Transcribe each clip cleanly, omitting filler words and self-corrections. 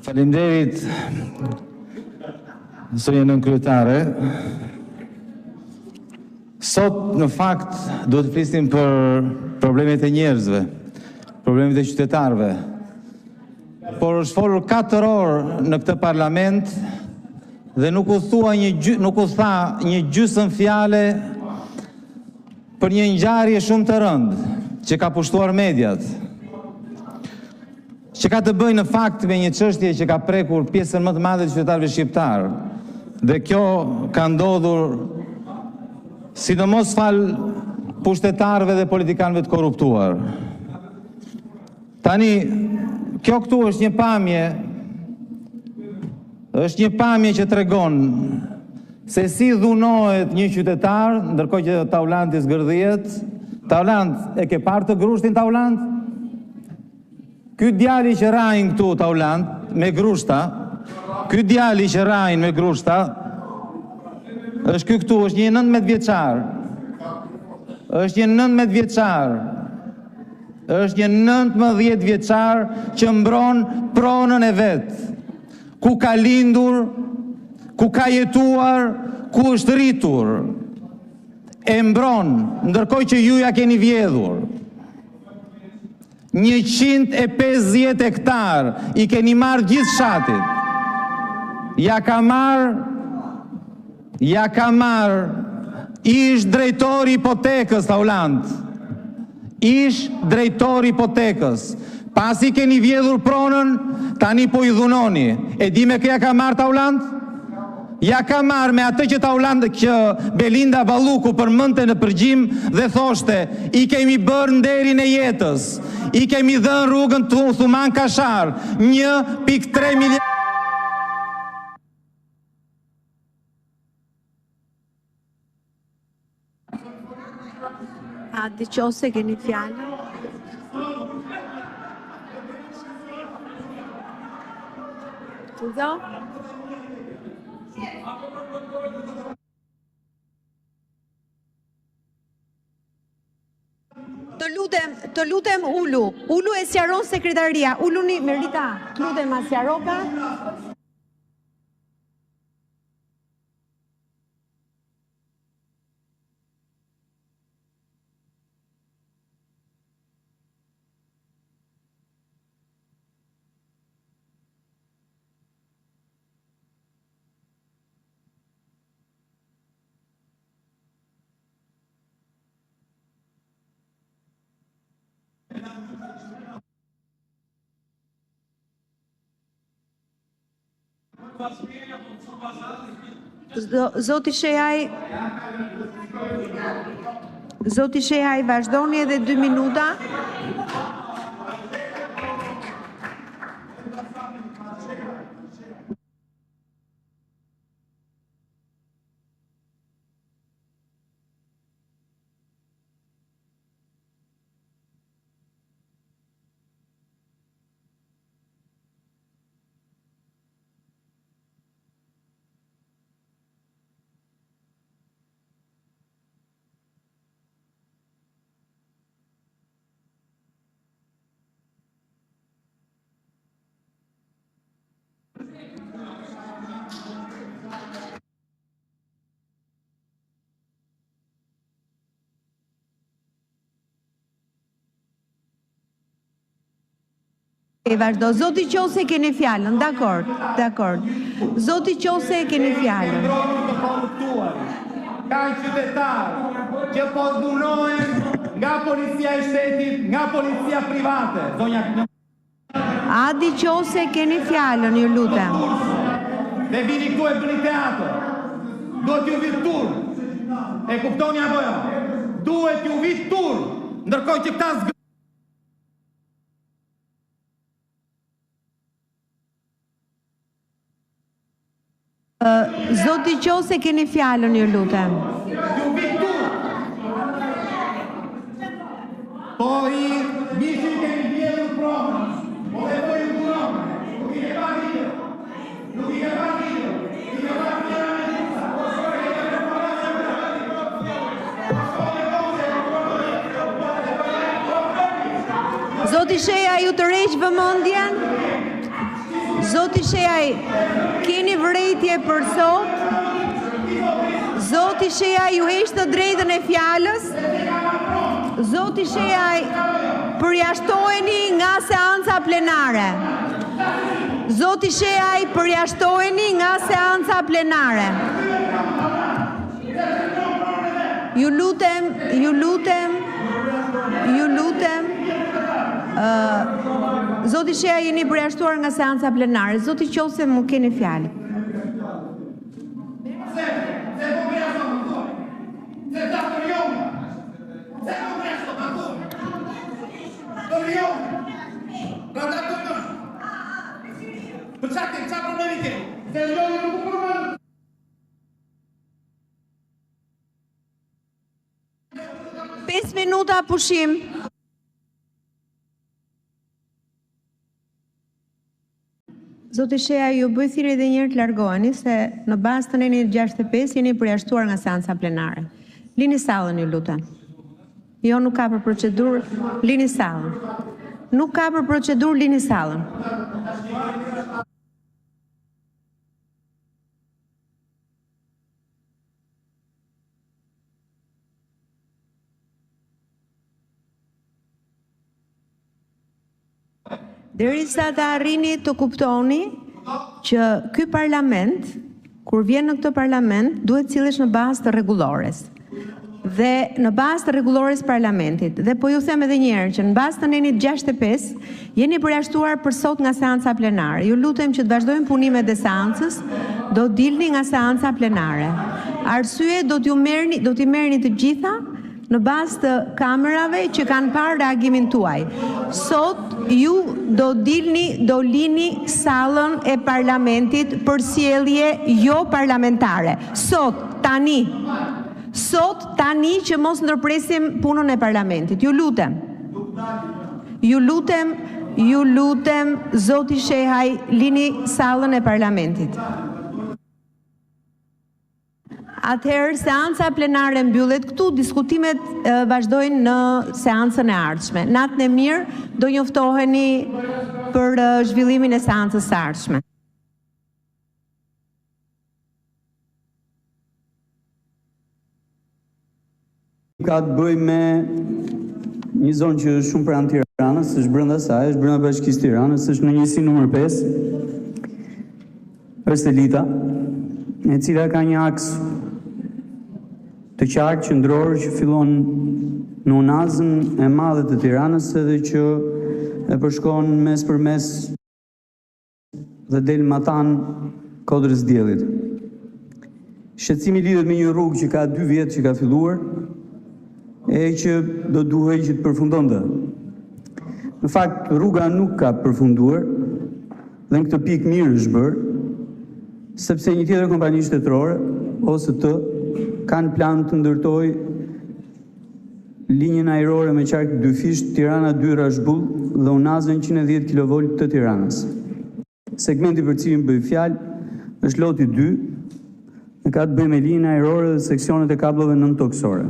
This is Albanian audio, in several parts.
Faleminderit, zonja nënkryetare. Sot, në fakt, duhet të flisnim për problemet e njerëzve, problemet e qytetarëve. Por është folur 4 orë në këtë parlament dhe nuk u tha një gjysmë fjale për një ngjarje shumë të rëndë që ka pushtuar mediat, që ka të bëjë në fakt me një çështje që ka prekur pjesën më të madhe të qytetarëve shqiptar. Dhe kjo ka ndodhur sidomos fal pushtetarëve dhe politikanëve të korruptuar. Tani, kjo këtu është një pamje që tregon se si dhunohet një qytetar, ndërkohë që Taulanti zgërdhiet. Taulant, e ke parë të grushtin Taulant? Ky djali që rajnë këtu Taulant me grushta, ky djali që rajnë me grushta, është ky këtu, është një 19 vjeçar. Është një 19 vjeçar. Është një 19 vjeçar që mbron pronën e vet, ku ka lindur, ku ka jetuar, ku është rritur. E mbron, ndërkohë që ju ja keni vjedhur. 150 hektar i keni marrë gjithë fshatit. Ja ka marrë ish drejtori hipotekës Taulant. Ish drejtori hipotekës. Pasi keni vjedhur pronën, tani po i dhunoni. E di me kë ja ka marrë Taulant? Ja ka marrë me atë që Taulant, që Belinda Balluku përmendte në përgjim dhe thoshte, i kemi bërë nderin e jetës, i kemi dhënë rrugën Thuman Kashar, 1.3 miliard. Adi Qose, keni fjallën. Kudo? Të lutem ulu e sqaron sekretaria. Uluni Merita, të lutem a sqaroka. Zoti Shehaj, vazhdoni edhe 2 minuta. Vazhdo, Zoti Qose keni fjallën, dakord. Zoti Qose keni fjallën. Ka qytetar që po dhunohen nga policia e shtetit, nga policia private. Adi Qose keni fjallën, ju lutem. Dhe vini këtu e bëni teatr. Duhet ju vit tur. E kuptoni apo jo? Duhet ju vit tur. Ndërkohë që këta Zoti Qose keni fjallën, ju lutem. Po i mishin keni vjedhur pronën. Po dhe po i dhuron. Nuk i ke parë video. Zoti Sheja, ju të rreq vëmendjen? Zoti Zoti Shejaj, keni vërejtje për sot? Zoti Shejaj, ju heq të drejtën e fjalës? Zoti Shejaj, përjashtoheni nga seanca plenare. Zoti Shejaj, përjashtoheni nga seanca plenare. Ju lutem, Zoti Shejaj, jeni përjashtuar nga seanca plenare. Zoti qose më keni fjalë. Pesë minuta pushim. Zoti Shejaj, ju bëj thirrje edhe një herë të largoheni se në bazë të nenit 65 jeni përjashtuar nga seanca plenare. Lini sallën, ju lutem. Jo, nuk ka për procedurë, lini sallën. Nuk ka për procedurë, lini sallën. Derisa të arrini të kuptoni që ky parlament, kur vjen në këtë parlament, duhet cilësh në bazë të rregullores. Dhe në bazë të rregullores parlamentit. Dhe po ju them edhe një herë që në bazë të nenit 65 jeni përjashtuar për sot nga seanca plenare. Ju lutem që të vazhdojmë punimet e seancës, do dilni nga seanca plenare. Arsye do t'i merrni të gjitha në bazë të kamerave që kanë parë reagimin tuaj. Sot ju do lini sallën e parlamentit për sjellje jo parlamentare. Sot tani që mos ndërpresim punën e parlamentit. Ju lutem, Zoti Shejaj, lini sallën e parlamentit. Atëherë, seanca plenare mbyllet këtu, diskutimet vazhdojnë në seancën e ardhshme. Natën e mirë, do njoftoheni për zhvillimin e seancës së ardhshme. Ka të bëjë me një zonë që është shumë pranë Tiranës, është brenda saj, është brenda Bashkisë Tiranës, është në njësi numër 5, është Elita, e cila ka një aks të qartë qendror që fillon në unazën e madhe të Tiranës edhe që e përshkon mes për mes dhe del Matan Kodrës Diellit. Shqetësimi lidhet me një rrugë që ka 2 vjet që ka filluar e që do duhej që të përfundonte. Në fakt, rruga nuk ka përfunduar dhe në këtë pikë mirë është bërë, sepse një tjetër kompani shtetërore, OST, kanë plan të ndërtoj linjën ajrore me qark 2 fisht Tirana 2 Rashbull dhe unazën 110 kV të Tiranës. Segmenti për cilin bëj fjalë është loti 2 dhe ka të bëjë me linjën ajrore dhe seksionet e kablove nën-toksore.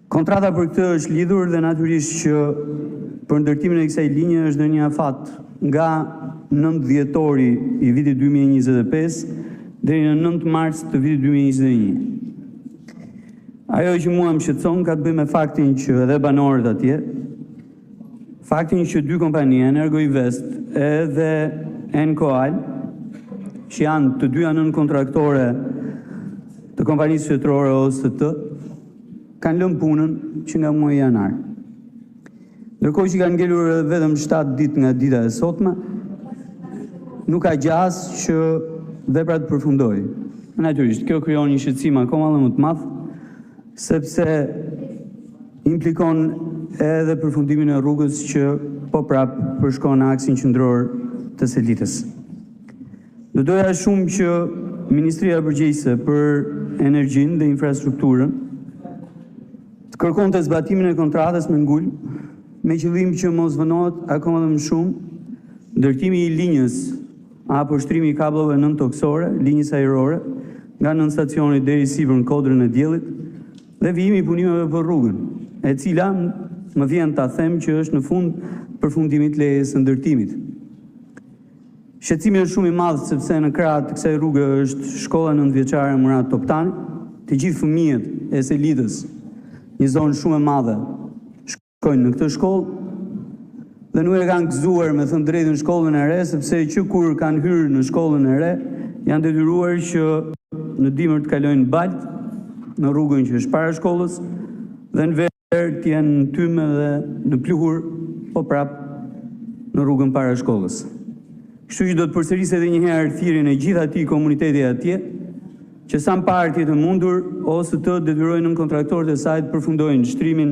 Kontrata për këtë është lidhur dhe natyrisht që për ndërtimin e kësaj linje është në një afat nga 9 dhjetori i vitit 2025 deri në 9 mars të vitit 2021. Ajo që mua më shqetëson ka të bëjë me faktin që edhe banorët atje, faktin që 2 kompani, Energoinvest edhe Encoal, që janë të dyja nën kontraktore të kompanisë shtetërore OST, kanë lënë punën që nga muaji janar. Ndërkohë që kanë ngelur vetëm 7 ditë nga dita e sotme, nuk ka gjas që vepra të përfundojë. Natyrisht, kjo krijon një shqetësim akoma më të madh, sepse implikon edhe përfundimin e rrugës që po prap përshkon aksin qendror të Selitës. Do doja shumë që Ministria Përgjegjëse për Energjinë dhe Infrastrukturën të kërkonte zbatimin e kontratës me ngul, me qëllim që mos vënohet akoma më shumë ndërtimi i linjës apo shtrimi i kablove nën-toksore, linjës ajrore, nga nën stacioni deri sipër në Kodrën e Diellit dhe vijimi i punimeve për rrugën, e cila më vjen ta them që është në fund përfundimit lejes së ndërtimit. Shqetësimi është shumë i madh sepse në krah të kësaj rruge është shkolla 9-vjeçare Murat Toptani. Të gjithë fëmijët e Selitës, një zonë shumë e madhe, shkojnë në këtë shkollë dhe nuk e kanë gëzuar me thënë drejtën shkollën e re, sepse që kur kanë hyrë në shkollën e re, janë detyruar që në dimër të kalojnë balt në rrugën që është para shkollës dhe në verë të jenë në tyme dhe në pluhur, po prapë në rrugën para shkollës. Kështu që do të përsërisë edhe një herë thirrjen e gjithë atij komuniteti atje, që sa më parë të jetë mundur ose të detyrojnë në kontraktorët e saj të përfundojnë shtrimin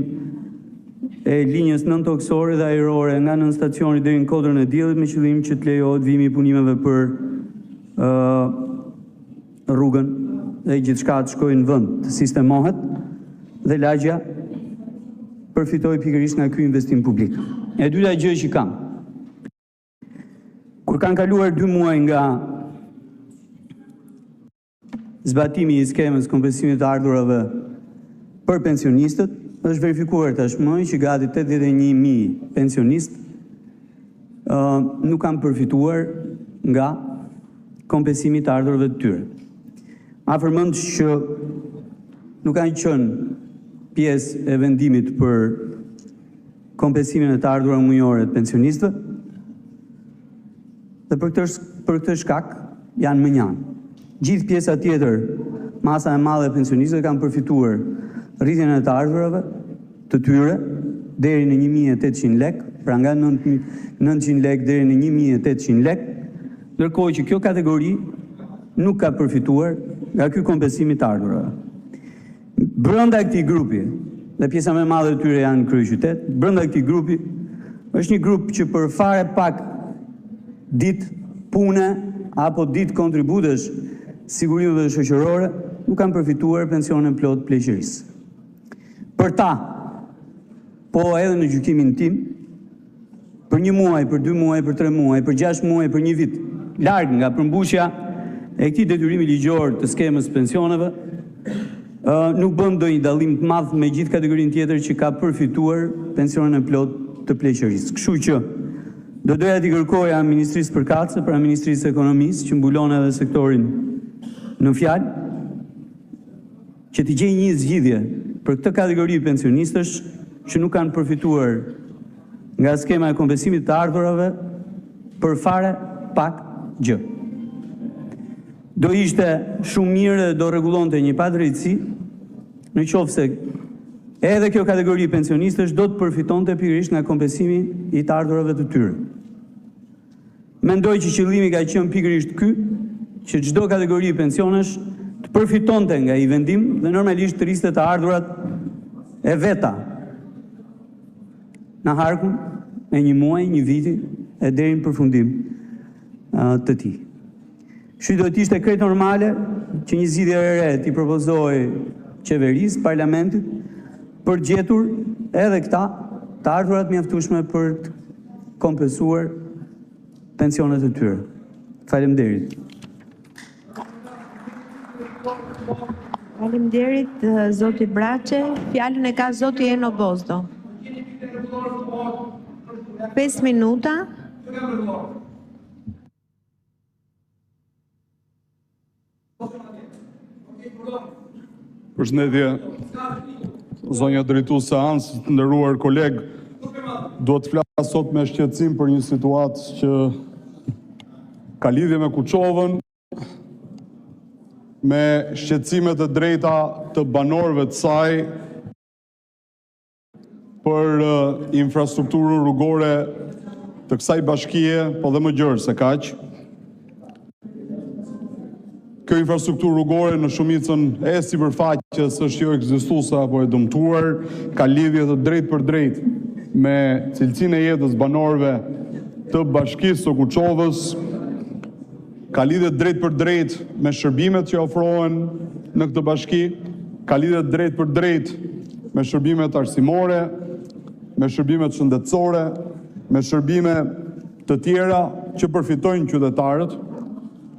e linjës nëntoksore dhe ajrore nga nën stacioni deri në Kodrën e Diellit me qëllim që të lejohet vimi i punimeve për rrugën dhe gjithçka të shkojë në vend, të sistemohet dhe lagja përfitoj pikërisht nga ky investim publik. E dyta gjë që kam. Kur kanë kaluar 2 muaj nga zbatimi i skemës kompensimit të ardhurave për pensionistët, është verifikuar tashmë që gati 81.000 pensionistë nuk kanë përfituar nga kompensimi të ardhurave të tyre. Ma përmend që nuk kanë qenë pjesë e vendimit për kompensimin e të ardhurave mujore të pensionistëve dhe për këtë shkak janë më njanë. Gjithë pjesa tjetër, masa e madhe e pensionistëve kanë përfituar rritjen e të ardhurave të tyre deri në 1.800 lek, pra nga 900 lek deri në 1.800 lek, ndërkohë që kjo kategori nuk ka përfituar nga ky kompensim i të ardhurave. Brenda këtij grupi, dhe pjesa më e madhe e tyre janë në kryeqytet, brenda këtij grupi është një grup që për fare pak ditë pune apo ditë kontributesh sigurimeve shoqërore nuk kanë përfituar pensionin plot pleqërisë. Për ta, po edhe në gjykimin tim, për 1 muaj, për 2 muaj, për 3 muaj, për 6 muaj, për 1 vit, larg nga përmbushja e këtij detyrimi ligjor të skemës pensioneve, nuk bën ndonjë dallim të madh me gjithë kategorinë tjetër që ka përfituar pensionin e plot të pleqërisë. Kështu që do doja t'i kërkoja Ministrisë Përkatëse, pra Ministrisë Ekonomisë, që mbulon edhe sektorin në fjalë, që t'i gjejë një zgjidhje për këtë kategori pensionistësh që nuk kanë përfituar nga skema e kompensimit të ardhurave për fare pak gjë. Do ishte shumë mirë dhe do rregullonte një padrejtësi në qoftë se edhe kjo kategori pensionistësh do të përfitonte pikërisht nga kompensimi i të ardhurave të tyre. Mendoj që qëllimi ka qenë pikërisht ky, që çdo kategori pensionesh të përfitonte nga i vendim dhe normalisht të rriste të ardhurat e veta në harkun e 1 muaji, 1 viti e deri në përfundim të tij. Kështu do të ishte krejt normale që një zgjidhje e re t'i propozoj qeverisë, parlamentit, për gjetur edhe këta të ardhurat mjaftueshme për të kompensuar pensionet e tyre. Faleminderit. Faleminderit zoti Braçe, fjalën e ka zoti Eno Bozdo. 5 minuta. Përshëndetje, zonja drejtuese Hans, të nderuar koleg, duhet të flas sot me shqetësim për një situatë që ka lidhje me Kuçovën, me shqetësimet e drejta të banorëve të saj për infrastrukturën rrugore të kësaj bashkie, po dhe më gjërë se kaq. Kjo infrastrukturë rrugore në shumicën e sipërfaqes është jo ekzistuese apo e dëmtuar, ka lidhje të drejtë për drejtë me cilësinë e jetës banorëve të bashkisë së Kuçovës, ka lidhje drejtë për drejtë me shërbimet që ofrohen në këtë bashki, ka lidhje drejtë për drejtë me shërbimet arsimore, me shërbimet shëndetësore, me shërbime të tjera që përfitojnë qytetarët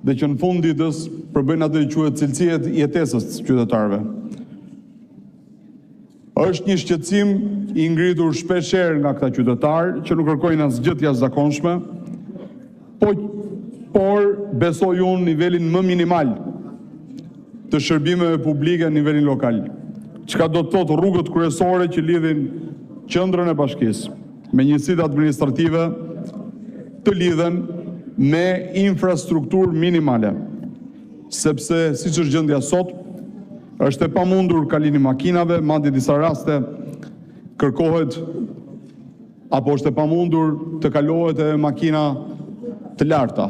dhe që në fund ditës përbëjnë atë që quhet cilësia e jetesës të qytetarëve. Është një shqetësim i ngritur shpeshherë nga këta qytetarë që nuk kërkojnë asgjë të jashtëzakonshme, po por besoj unë nivelin më minimal të shërbimeve publike në nivelin lokal. Çka do të thotë rrugët kryesore që lidhin qendrën e bashkisë me njësitë administrative të lidhen me infrastrukturë minimale, sepse siç është gjendja sot, është e pamundur kalimi makinave, madje disa raste kërkohet apo është e pamundur të kalohet edhe makina të larta,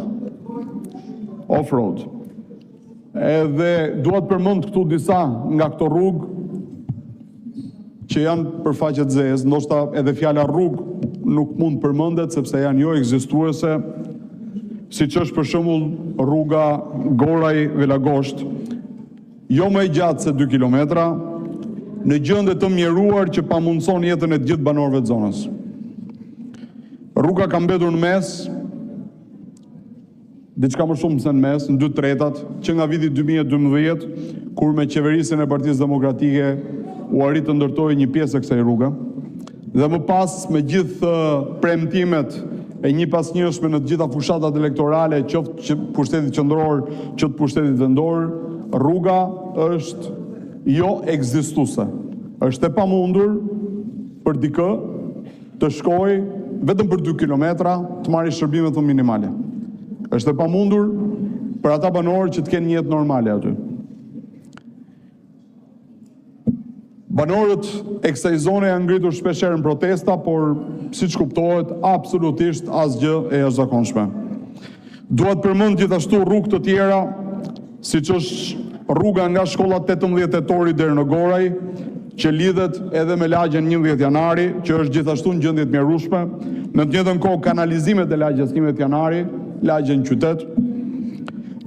off-road. Edhe dua të përmend këtu disa nga këto rrugë që janë për faqe të zezë, ndoshta edhe fjala rrugë nuk mund përmendet sepse janë jo ekzistuese, siç është për shembull rruga Goraj-Velagosht, jo më e gjatë se 2 kilometra, në gjendje të mjeruar që pamundson jetën e të gjithë banorëve të zonës. Rruga ka mbetur në mes, diçka më shumë se në mes, në 2/3, që nga viti 2012, kur me qeverisjen e Partisë Demokratike u arrit të ndërtojë një pjesë e kësaj rruge, dhe më pas me gjithë premtimet e një pas njëshme në të gjitha fushatat elektorale, qoftë që pushtetit qendror, qoftë pushtetit vendor, rruga është jo ekzistuese. Është e pamundur për dikë të shkojë vetëm për 2 kilometra të marrë shërbime të minimale. Është e pamundur për ata banorë që të kenë një jetë normale aty. Banorët e kësaj zone janë ngritur shpeshherë në protesta, por siç kuptohet, absolutisht asgjë e jashtëzakonshme. Dua të përmend gjithashtu rrugë të tjera, siç është rruga nga shkolla 18 Tetori deri në Goraj, që lidhet edhe me lagjen 11 Janari, që është gjithashtu në gjendje të mjerueshme, në të njëjtën kohë kanalizimet e lagjes 11 Janari, lagja në qytet,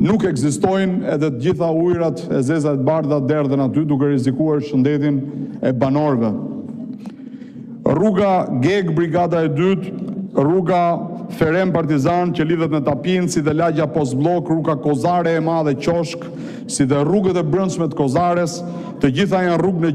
nuk ekzistojnë edhe të gjitha ujërat e zeza të bardha derdhen aty duke rrezikuar shëndetin e banorëve. Rruga Geg Brigada e 2, rruga Ferem Partizan që lidhet me Tapin, si dhe lagja Postblok, rruga Kozare e Madhe Qoshk, si dhe rrugët e brendshme të Kozares, të gjitha janë rrugë në